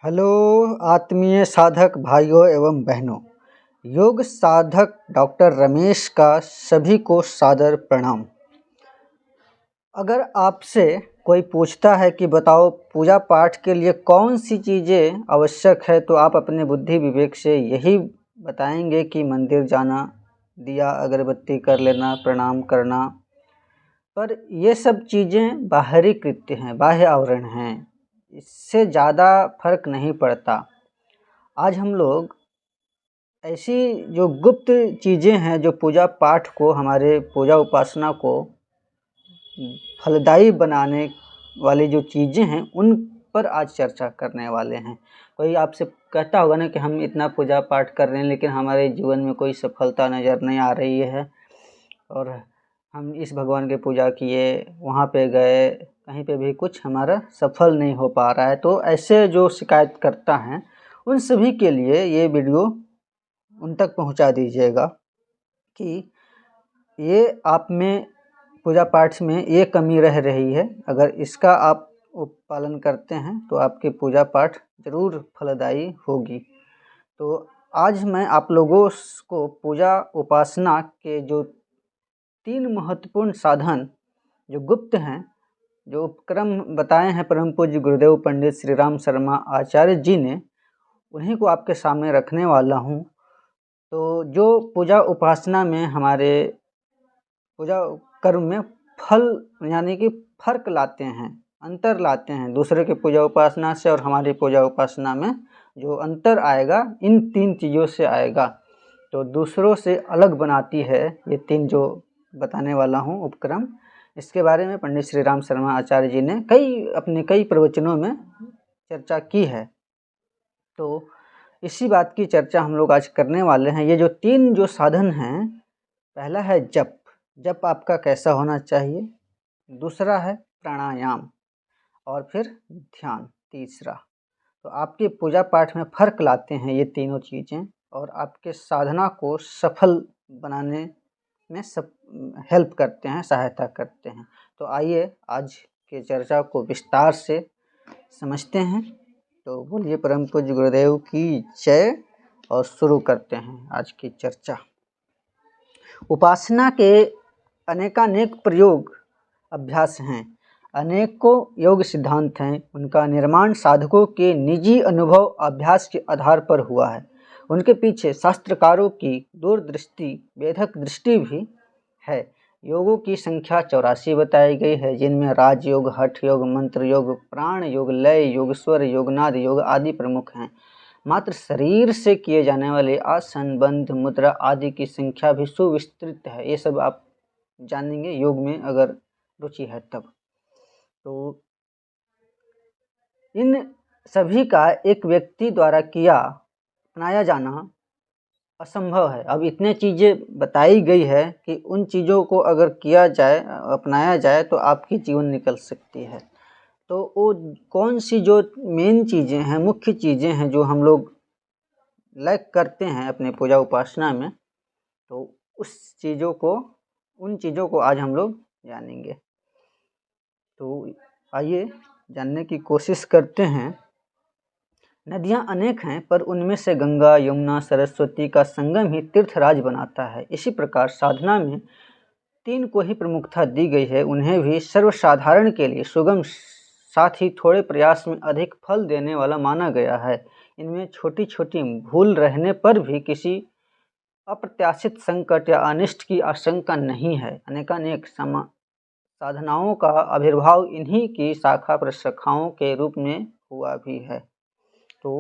Hello आत्मीय साधक भाइयों एवं बहनों। योग साधक डॉक्टर रमेश का सभी को सादर प्रणाम। अगर आपसे कोई पूछता है कि बताओ पूजा पाठ के लिए कौन सी चीज़ें आवश्यक है, तो आप अपने बुद्धि विवेक से यही बताएंगे कि मंदिर जाना, दिया अगरबत्ती कर लेना, प्रणाम करना। पर ये सब चीज़ें बाहरी कृत्य हैं, बाह्य आवरण हैं, इससे ज़्यादा फर्क नहीं पड़ता। आज हम लोग ऐसी जो गुप्त चीज़ें हैं, जो पूजा पाठ को, हमारे पूजा उपासना को फलदायी बनाने वाली जो चीज़ें हैं, उन पर आज चर्चा करने वाले हैं। कोई आपसे कहता होगा ना कि हम इतना पूजा पाठ कर रहे हैं लेकिन हमारे जीवन में कोई सफलता नज़र नहीं आ रही है, और हम इस भगवान की पूजा किए, वहाँ पे गए, कहीं पे भी कुछ हमारा सफल नहीं हो पा रहा है। तो ऐसे जो शिकायत करता हैं, उन सभी के लिए ये वीडियो उन तक पहुँचा दीजिएगा कि ये आप में पूजा पाठ में ये कमी रह रही है। अगर इसका आप पालन करते हैं तो आपकी पूजा पाठ ज़रूर फलदायी होगी। तो आज मैं आप लोगों को पूजा उपासना के जो 3 महत्वपूर्ण साधन जो गुप्त हैं, जो उपक्रम बताए हैं परम पूज्य गुरुदेव पंडित श्री राम शर्मा आचार्य जी ने, उन्हीं को आपके सामने रखने वाला हूँ। तो जो पूजा उपासना में, हमारे पूजा कर्म में फल यानी कि फ़र्क लाते हैं, अंतर लाते हैं दूसरे के पूजा उपासना से, और हमारी पूजा उपासना में जो अंतर आएगा इन 3 चीज़ों से आएगा। तो दूसरों से अलग बनाती है ये 3 जो बताने वाला हूँ उपक्रम। इसके बारे में पंडित श्री राम शर्मा आचार्य जी ने अपने कई प्रवचनों में चर्चा की है। तो इसी बात की चर्चा हम लोग आज करने वाले हैं। ये जो 3 जो साधन हैं, पहला है जप। जप आपका कैसा होना चाहिए। दूसरा है प्राणायाम, और फिर ध्यान तीसरा। तो आपके पूजा पाठ में फ़र्क लाते हैं ये तीनों चीज़ें, और आपके साधना को सफल बनाने में सब हेल्प करते हैं, सहायता करते हैं। तो आइए आज के चर्चा को विस्तार से समझते हैं। तो बोलिए परम पूज्य गुरुदेव की जय, और शुरू करते हैं आज की चर्चा। उपासना के अनेकानेक प्रयोग अभ्यास हैं, अनेकों योग सिद्धांत हैं। उनका निर्माण साधकों के निजी अनुभव अभ्यास के आधार पर हुआ है। उनके पीछे शास्त्रकारों की दूरदृष्टि, वेधक दृष्टि भी है। योगों की संख्या 84 बताई गई है, जिनमें राजयोग, हठ योग, मंत्र योग, प्राण योग, लय योग, स्वर योग, नाद योग आदि प्रमुख हैं। मात्र शरीर से किए जाने वाले आसन, बंध, मुद्रा आदि की संख्या भी सुविस्तृत है। ये सब आप जानेंगे योग में अगर रुचि है तब। तो इन सभी का एक व्यक्ति द्वारा अपनाया जाना असंभव है। अब इतने चीज़ें बताई गई है कि उन चीज़ों को अगर किया जाए, अपनाया जाए, तो आपकी जीवन निकल सकती है। तो वो कौन सी जो मेन चीज़ें हैं, मुख्य चीज़ें हैं जो हम लोग लैक करते हैं अपने पूजा उपासना में, तो उन चीज़ों को आज हम लोग जानेंगे। तो आइए जानने की कोशिश करते हैं। नदियाँ अनेक हैं, पर उनमें से गंगा, यमुना, सरस्वती का संगम ही तीर्थराज बनाता है। इसी प्रकार साधना में 3 को ही प्रमुखता दी गई है। उन्हें भी सर्वसाधारण के लिए सुगम, साथ ही थोड़े प्रयास में अधिक फल देने वाला माना गया है। इनमें छोटी छोटी भूल रहने पर भी किसी अप्रत्याशित संकट या अनिष्ट की आशंका नहीं है। अनेकानेक साधनाओं का आविर्भाव इन्हीं की शाखा प्रशाखाओं के रूप में हुआ भी है। तो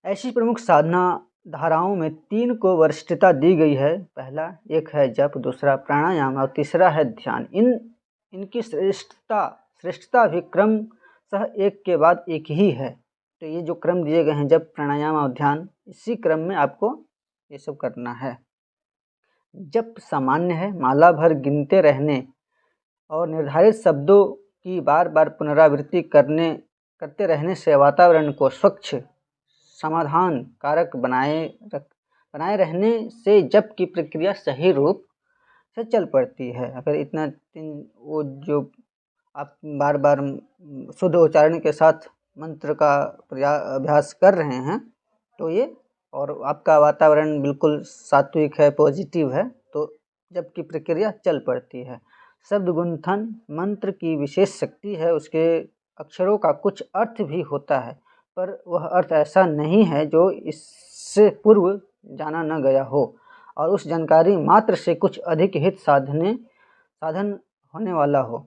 ऐसी प्रमुख साधना धाराओं में 3 को वरिष्ठता दी गई है। पहला एक है जप, दूसरा प्राणायाम, और तीसरा है ध्यान। इनकी श्रेष्ठता भी क्रमशः एक के बाद एक ही है। तो ये जो क्रम दिए गए हैं, जप, प्राणायाम और ध्यान, इसी क्रम में आपको ये सब करना है। जप सामान्य है, माला भर गिनते रहने और निर्धारित शब्दों की बार बार पुनरावृत्ति करते रहने से वातावरण को स्वच्छ, समाधान कारक बनाए रहने से जप की प्रक्रिया सही रूप से चल पड़ती है। अगर इतना वो जो आप बार बार शुद्ध उच्चारण के साथ मंत्र का अभ्यास कर रहे हैं तो ये, और आपका वातावरण बिल्कुल सात्विक है, पॉजिटिव है, तो जबकि प्रक्रिया चल पड़ती है। शब्द गुंथन मंत्र की विशेष शक्ति है। उसके अक्षरों का कुछ अर्थ भी होता है, पर वह अर्थ ऐसा नहीं है जो इससे पूर्व जाना न गया हो, और उस जानकारी मात्र से कुछ अधिक हित साधन होने वाला हो।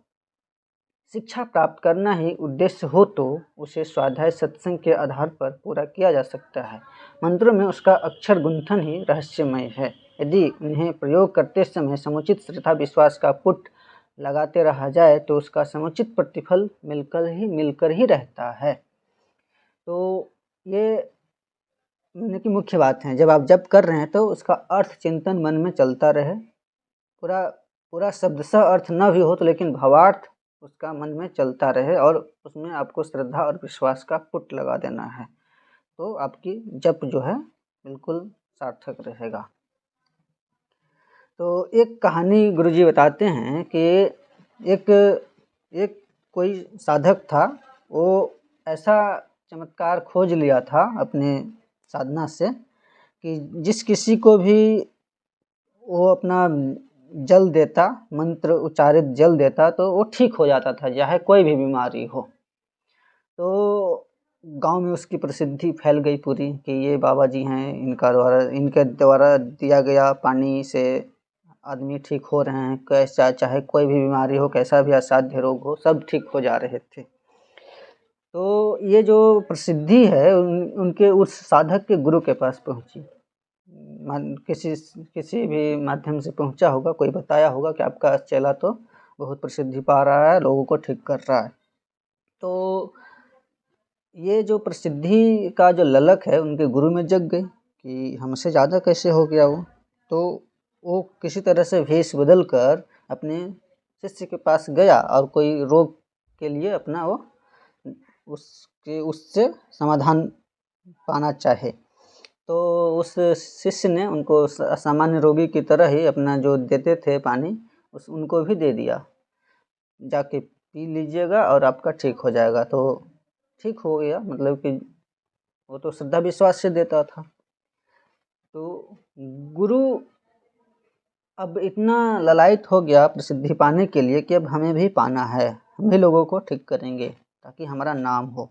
शिक्षा प्राप्त करना ही उद्देश्य हो तो उसे स्वाध्याय सत्संग के आधार पर पूरा किया जा सकता है। मंत्रों में उसका अक्षर गुंथन ही रहस्यमय है। यदि उन्हें प्रयोग करते समय समुचित श्रद्धा विश्वास का पुट लगाते रहा जाए तो उसका समुचित प्रतिफल मिलकर ही रहता है। तो ये की मुख्य बात है। जब आप जप कर रहे हैं तो उसका अर्थ चिंतन मन में चलता रहे, पूरा शब्दशः अर्थ न भी हो तो लेकिन भावार्थ उसका मन में चलता रहे, और उसमें आपको श्रद्धा और विश्वास का पुट लगा देना है, तो आपकी जप जो है बिल्कुल सार्थक रहेगा। तो एक कहानी गुरुजी बताते हैं कि एक कोई साधक था, वो ऐसा चमत्कार खोज लिया था अपने साधना से कि जिस किसी को भी वो अपना जल देता, मंत्र उच्चारित जल देता, तो वो ठीक हो जाता था, चाहे कोई भी बीमारी हो। तो गांव में उसकी प्रसिद्धि फैल गई पूरी कि ये बाबा जी हैं, इनके द्वारा दिया गया पानी से आदमी ठीक हो रहे हैं, कैसा चाहे कोई भी बीमारी हो, कैसा भी असाध्य रोग हो, सब ठीक हो जा रहे थे। तो ये जो प्रसिद्धि है उनके उस साधक के गुरु के पास पहुंची, किसी भी माध्यम से पहुंचा होगा, कोई बताया होगा कि आपका चेला तो बहुत प्रसिद्धि पा रहा है, लोगों को ठीक कर रहा है। तो ये जो प्रसिद्धि का जो ललक है उनके गुरु में जग गई कि हमसे ज़्यादा कैसे हो गया वो। तो वो किसी तरह से भेष बदल कर अपने शिष्य के पास गया और कोई रोग के लिए अपना वो उससे समाधान पाना चाहे। तो उस शिष्य ने उनको सामान्य रोगी की तरह ही अपना जो देते थे पानी उनको भी दे दिया, जाके पी लीजिएगा और आपका ठीक हो जाएगा। तो ठीक हो गया, मतलब कि वो तो श्रद्धा विश्वास से देता था। तो गुरु अब इतना ललायत हो गया प्रसिद्धि पाने के लिए कि अब हमें भी पाना है, हम भी लोगों को ठीक करेंगे ताकि हमारा नाम हो।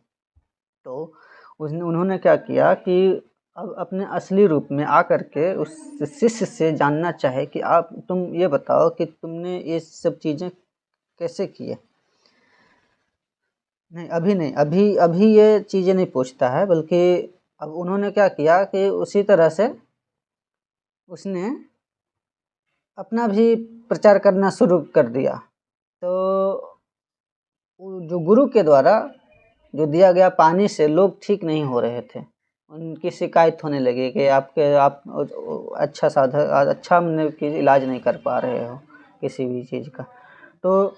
तो उन्होंने क्या किया कि अब अपने असली रूप में आकर के उस शिष्य से जानना चाहे कि तुम ये बताओ कि तुमने ये सब चीज़ें कैसे किए। नहीं, अभी ये चीज़ें नहीं पूछता है, बल्कि अब उन्होंने क्या किया कि उसी तरह से उसने अपना भी प्रचार करना शुरू कर दिया। तो जो गुरु के द्वारा जो दिया गया पानी से लोग ठीक नहीं हो रहे थे, उनकी शिकायत होने लगी कि आप अच्छा इलाज नहीं कर पा रहे हो किसी भी चीज़ का। तो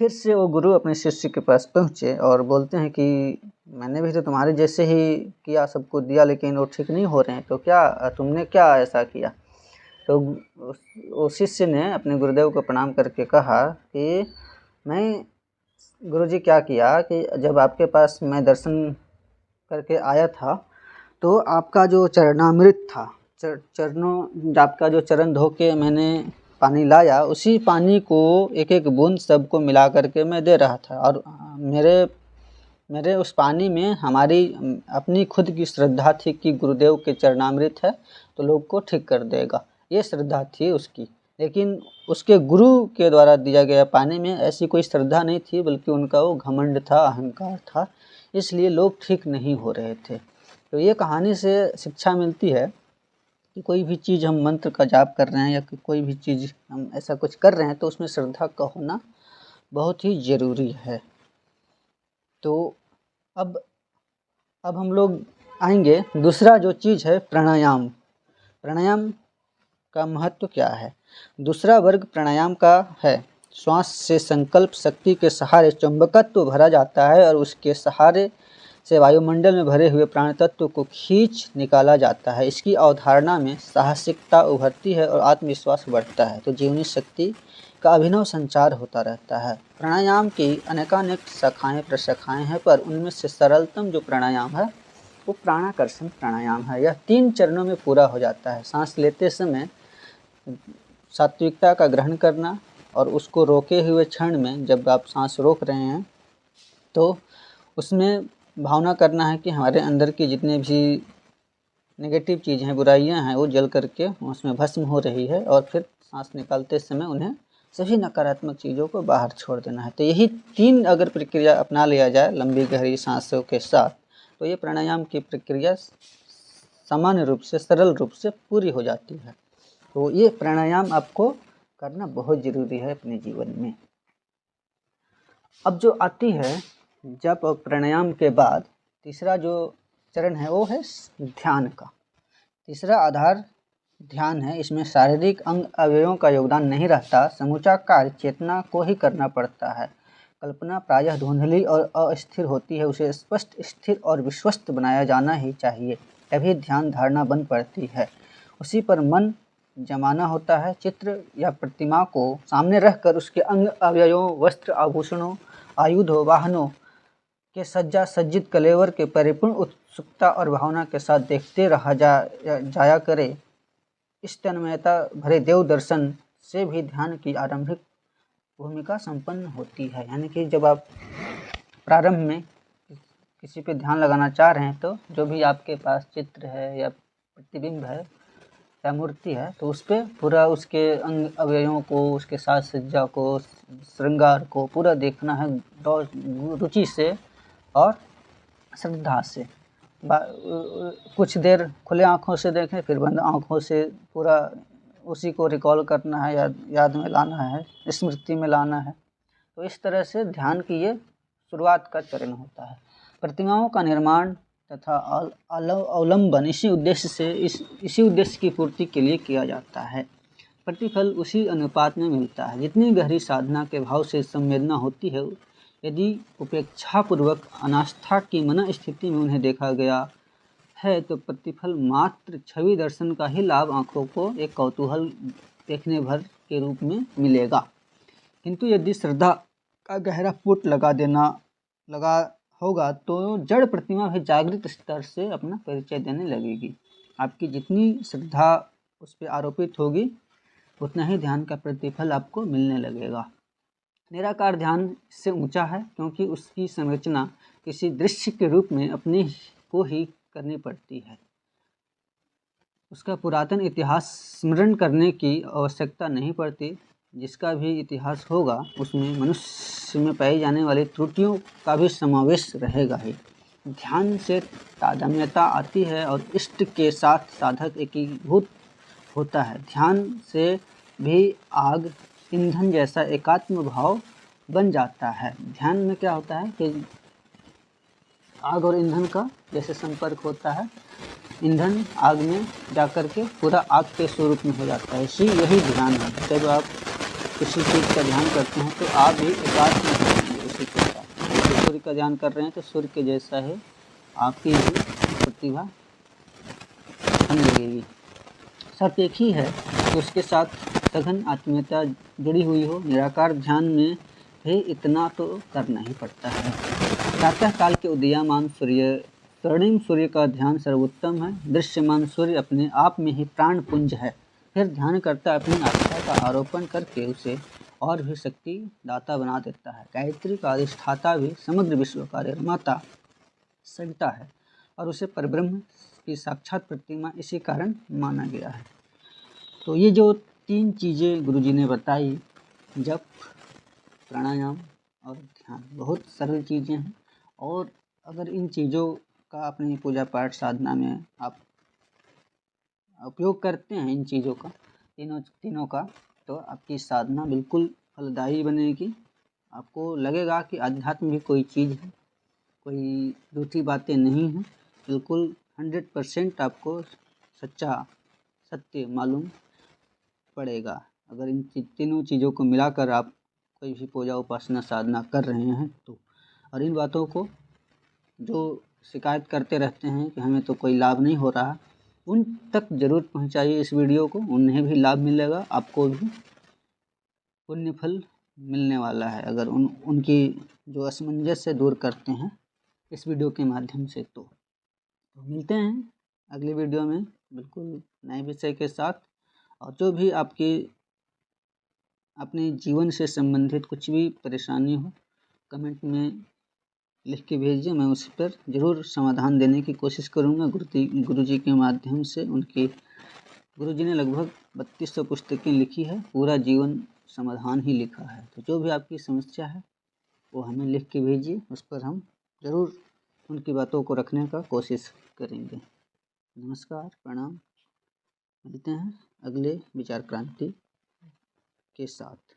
फिर से वो गुरु अपने शिष्य के पास पहुँचे और बोलते हैं कि मैंने भी तो तुम्हारे जैसे ही किया, सबको दिया, लेकिन वो ठीक नहीं हो रहे हैं, तो तुमने क्या ऐसा किया। तो वो शिष्य ने अपने गुरुदेव को प्रणाम करके कहा कि मैं गुरुजी क्या किया कि जब आपके पास मैं दर्शन करके आया था तो आपका जो चरणामृत था, आपका जो चरण धो के मैंने पानी लाया, उसी पानी को एक एक बूंद सबको मिला करके मैं दे रहा था, और मेरे उस पानी में हमारी अपनी खुद की श्रद्धा थी कि गुरुदेव के चरणामृत है तो लोग को ठीक कर देगा, ये श्रद्धा थी उसकी। लेकिन उसके गुरु के द्वारा दिया गया पानी में ऐसी कोई श्रद्धा नहीं थी, बल्कि उनका वो घमंड था, अहंकार था, इसलिए लोग ठीक नहीं हो रहे थे। तो ये कहानी से शिक्षा मिलती है कि कोई भी चीज़ हम मंत्र का जाप कर रहे हैं या कोई भी चीज़ हम ऐसा कुछ कर रहे हैं तो उसमें श्रद्धा का होना बहुत ही ज़रूरी है। तो अब हम लोग आएंगे, दूसरा जो चीज़ है प्राणायाम। प्राणायाम का महत्व क्या है। दूसरा वर्ग प्राणायाम का है। श्वास से संकल्प शक्ति के सहारे चुंबकत्व भरा जाता है और उसके सहारे से वायुमंडल में भरे हुए प्राण तत्व को खींच निकाला जाता है। इसकी अवधारणा में साहसिकता उभरती है और आत्मविश्वास बढ़ता है। तो जीवनी शक्ति का अभिनव संचार होता रहता है। प्राणायाम की अनेकानेक शाखाएँ प्रशाखाएँ हैं, पर उनमें से सरलतम जो प्राणायाम है वो प्राणाकर्षण प्राणायाम है। यह 3 चरणों में पूरा हो जाता है। सांस लेते समय सात्विकता का ग्रहण करना, और उसको रोके हुए क्षण में जब आप सांस रोक रहे हैं तो उसमें भावना करना है कि हमारे अंदर की जितने भी नेगेटिव चीज़ें हैं, बुराइयां हैं, वो जल करके उसमें भस्म हो रही है, और फिर सांस निकालते समय उन्हें सभी नकारात्मक चीज़ों को बाहर छोड़ देना है। तो यही 3 अगर प्रक्रिया अपना लिया जाए लंबी गहरी सांसों के साथ, तो ये प्राणायाम की प्रक्रिया सामान्य रूप से, सरल रूप से पूरी हो जाती है। तो ये प्राणायाम आपको करना बहुत ज़रूरी है अपने जीवन में। अब जो आती है, जब प्राणायाम के बाद तीसरा जो चरण है वो है ध्यान का। तीसरा आधार ध्यान है। इसमें शारीरिक अंग अवयवों का योगदान नहीं रहता, समूचा कार्य चेतना को ही करना पड़ता है। कल्पना प्रायः धुंधली और अस्थिर होती है, उसे स्पष्ट, स्थिर और विश्वस्त बनाया जाना ही चाहिए, तभी ध्यान धारणा बन पड़ती है। उसी पर मन जमाना होता है। चित्र या प्रतिमा को सामने रखकर उसके अंग अवयवों, वस्त्र, आभूषणों, आयुधों, वाहनों के सज्जा सज्जित कलेवर के परिपूर्ण उत्सुकता और भावना के साथ देखते रहा जाया करे। इस तन्मयता भरे देव दर्शन से भी ध्यान की आरंभिक भूमिका संपन्न होती है। यानी कि जब आप प्रारंभ में किसी पे ध्यान लगाना चाह रहे हैं, तो जो भी आपके पास चित्र है या प्रतिबिंब है या मूर्ति है, तो उस पर पूरा उसके अंग अवयवों को, उसके साज सज्जा को, श्रृंगार को पूरा देखना है रुचि से और श्रद्धा से। कुछ देर खुले आँखों से देखें, फिर बंद आँखों से पूरा उसी को रिकॉल करना है, याद में लाना है, स्मृति में लाना है। तो इस तरह से ध्यान की ये शुरुआत का चरण होता है। प्रतिमाओं का निर्माण तथा अवलंबन इसी उद्देश्य की पूर्ति के लिए किया जाता है। प्रतिफल उसी अनुपात में मिलता है। जितनी गहरी साधना के भाव से संवेदना होती है, यदि उपेक्षापूर्वक अनास्था की मन स्थिति में उन्हें देखा गया है, तो प्रतिफल मात्र छवि दर्शन का ही लाभ आँखों को एक कौतूहल देखने भर के रूप में मिलेगा। किंतु यदि श्रद्धा का गहरा पुट लगा होगा, तो जड़ प्रतिमा भी जागृत स्तर से अपना परिचय देने लगेगी। आपकी जितनी श्रद्धा उस पर आरोपित होगी, उतना ही ध्यान का प्रतिफल आपको मिलने लगेगा। निराकार ध्यान इससे ऊंचा है, क्योंकि उसकी संरचना किसी दृश्य के रूप में अपने को ही करनी पड़ती है। उसका पुरातन इतिहास स्मरण करने की आवश्यकता नहीं पड़ती। जिसका भी इतिहास होगा, उसमें मनुष्य में पाई जाने वाली त्रुटियों का भी समावेश रहेगा ही। ध्यान से तादात्म्यता आती है और इष्ट के साथ साधक एकीभूत होता है। ध्यान से भी आग ईंधन जैसा एकात्म भाव बन जाता है। ध्यान में क्या होता है कि आग और ईंधन का जैसे संपर्क होता है, ईंधन आग में जाकर के पूरा आग के स्वरूप में हो जाता है। यही ध्यान है। जब आप किसी चीज़ का ध्यान करते हैं, तो आप भी एकात्म होंगे उसी के साथ। सूर्य का ध्यान कर रहे हैं, तो सूर्य के जैसा है आपकी भी प्रतिभा होने लगेगी। शर्त एक ही है कि उसके साथ सघन आत्मीयता जुड़ी हुई हो। निराकार ध्यान में भी इतना तो करना ही पड़ता है। प्रातः काल के उदीयमान सूर्य, स्वर्णिम सूर्य का ध्यान सर्वोत्तम है। दृश्यमान सूर्य अपने आप में ही प्राण पुंज है। फिर ध्यान करता अपनी आस्था का आरोपण करके उसे और भी शक्ति दाता बना देता है। गायत्री का अधिष्ठाता भी समग्र विश्व का निर्माता सविता है, और उसे परब्रह्म की साक्षात प्रतिमा इसी कारण माना गया है। तो ये जो 3 चीज़ें गुरुजी ने बताई, जप, प्राणायाम और ध्यान, बहुत सरल चीज़ें हैं, और अगर इन चीज़ों का अपनी पूजा पाठ साधना में आप उपयोग करते हैं, इन चीज़ों का, तीनों का, तो आपकी साधना बिल्कुल फलदायी बनेगी। आपको लगेगा कि आध्यात्म भी कोई चीज़ है, कोई झूठी बातें नहीं हैं। बिल्कुल 100% आपको सत्य मालूम पड़ेगा, अगर इन तीनों चीज़ों को मिलाकर आप कोई भी पूजा उपासना साधना कर रहे हैं तो। और इन बातों को जो शिकायत करते रहते हैं कि हमें तो कोई लाभ नहीं हो रहा, उन तक ज़रूर पहुंचाइए इस वीडियो को, उन्हें भी लाभ मिलेगा, आपको भी पुण्य फल मिलने वाला है, अगर उनकी जो असमंजस से दूर करते हैं इस वीडियो के माध्यम से। तो मिलते हैं अगली वीडियो में बिल्कुल नए विषय के साथ। और जो भी आपकी अपने जीवन से संबंधित कुछ भी परेशानी हो कमेंट में लिख के भेजिए, मैं उस पर ज़रूर समाधान देने की कोशिश करूँगा। गुरुजी के माध्यम से गुरुजी ने लगभग 3200 पुस्तकें लिखी है, पूरा जीवन समाधान ही लिखा है। तो जो भी आपकी समस्या है वो हमें लिख के भेजिए, उस पर हम ज़रूर उनकी बातों को रखने का कोशिश करेंगे। नमस्कार, प्रणाम। मिलते हैं अगले विचार क्रांति के साथ।